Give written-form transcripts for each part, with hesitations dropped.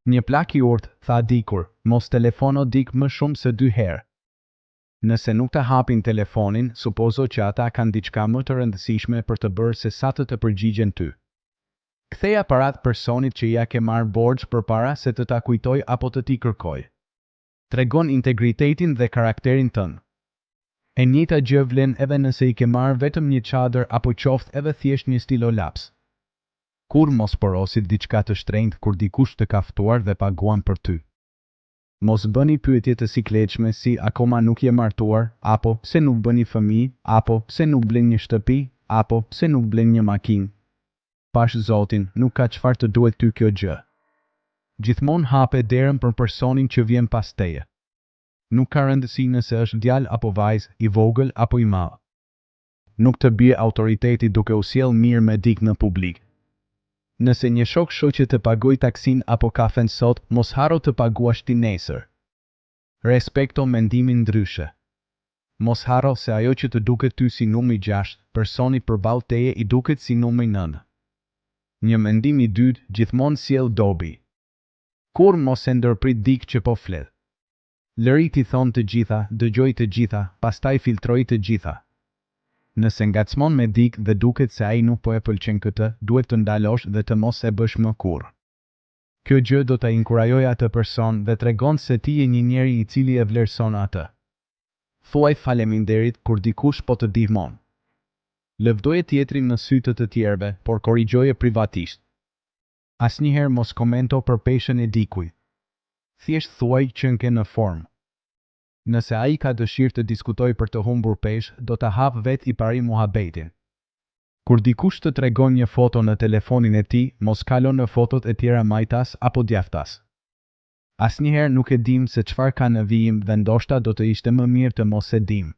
Një plak i urtë, tha dikur, mos telefono dik më shumë se 2 herë. Nëse nuk të hapin telefonin, supozo që ata kanë diçka më të rëndësishme për të bërë se sa të përgjigjen ty. Ktheja parat personit që ja ke marrë borxh përpara se të ta kujtoj apo të t'i kërkoj. Tregon integritetin dhe karakterin tënd. E njëjta gjë vlen edhe nëse i ke marrë vetëm një çadër apo qoftë edhe thjesht një stilo laps. Kur mos porosit diçka të shtrenjtë kur dikush të ka ftuar dhe paguan për ty. Mos bëni pyetje të sikletshme si akoma nuk je martuar, apo pse nuk bëni fëmijë, apo pse nuk blen një shtëpi, apo pse nuk blen një makinë. Pash Zotin, nuk ka çfarë të duhet ty kjo gjë. Gjithmonë hape derën për personin që vjen pas teje. Nuk ka rëndësi nëse është djalë apo vajzë, i vogël apo i madh. Nuk të bie autoriteti duke u sjell mirë me dik në publik. Nëse një shok shoqe të pagoj taksin apo kafen sot, mos haro të paguash ti nesër. Respekto mendimin ndryshe. Mos haro se ajo që të duket ty si numri 6, personi përballë teje i duket si numri 9. Një mendim i dytë gjithmonë sjell dobi. Kur mos e ndërprit dik që po flet. Lëri t'i thonë të gjitha, dëgjoj të gjitha, pastaj filtroj të gjitha. Nëse ngacmon me dik dhe duket se ai nuk po e pëlqen këtë, duhet të ndalosh dhe të mos e bësh më kurrë. Kjo gjë do ta inkurajojë atë person dhe tregon se ti je një njeri i cili e vlerëson atë. Thuaj faleminderit kur dikush po të ndihmon. Lëvdoje tjetrin në sy të tjerëve, por korrigjoje privatisht. Asnjëherë mos komento për peshën e dikujt. Thjesht thuaj që nke në formë. Nëse ai ka dëshirë të diskutoj për të humbur peshë, do ta hap vet i pari muhabetin. Kur dikush të tregon një foto në telefonin e tij, mos kalo në fotot e tjera majtas apo djathtas. Asnjëherë nuk e dim se çfarë ka në vijim dhe ndoshta do të ishte më mirë të mos e dim.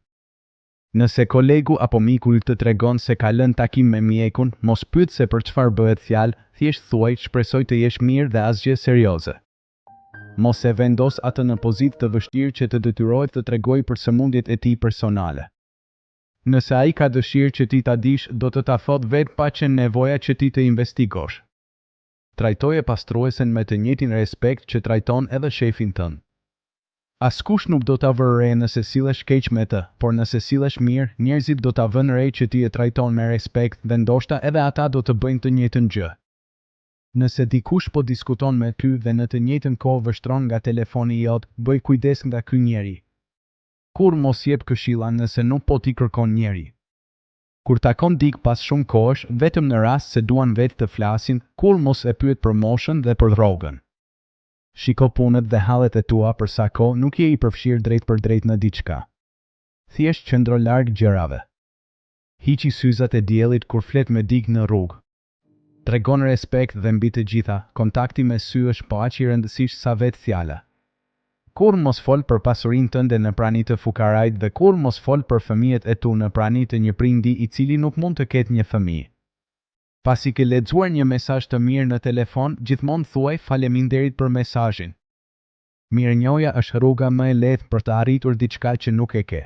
Nëse kolegu apo miku të tregon se ka lënë takim me mjekun, mos pyet se për çfarë bëhet fjalë, thjesht thuaj shpresoj të jesh mirë dhe asgjë serioze. Mos e vendos atë në pozitë të vështirë që të detyrohet të tregoj për sëmundjet e tij personale. Nëse ai ka dëshirë që ti ta dish, do të ta thotë vetë pa qenë nevoja që ti të investigosh. Trajtoje pastruesen me të njëjtin respekt që trajton edhe shefin tënd. Askush nuk do ta vërë re nëse sillesh keq me të, por nëse sillesh mirë, njerëzit do ta vënë re që ti e trajton me respekt dhe ndoshta edhe ata do të bëjnë të njëjtën gjë. Nëse dikush po diskuton me ty dhe në të njëjtën kohë vështron nga telefoni jot, bëj kujdes nga ky njeri. Kur mos jep këshilla nëse nuk po t'i kërkon njeri. Kur takon dik pas shumë kohësh, vetëm në rast se duan vetë të flasin, kur mos e pyet për moshën dhe për rrogën. Shiko punët dhe hallet e tua për sa kohë nuk je i përfshirë drejt për drejt në diçka. Thjesht qëndro larg gjërave. Hiqi syzat e diellit kur flet me dik në rrugë. Tregon respekt dhe mbi të gjitha, kontakti me sy është po aq i rëndësishëm sa vetë fjala. Kur mos fol për pasurinë tënde në prani të fukarajt dhe kur mos fol për fëmijët e tu në prani të një prindi i cili nuk mund të ketë një fëmijë. Pasi ke lexuar një mesazh të mirë në telefon, gjithmonë thuaj faleminderit për mesazhin. Mirënjohja është rruga më e lehtë për të arritur diçka që nuk e ke.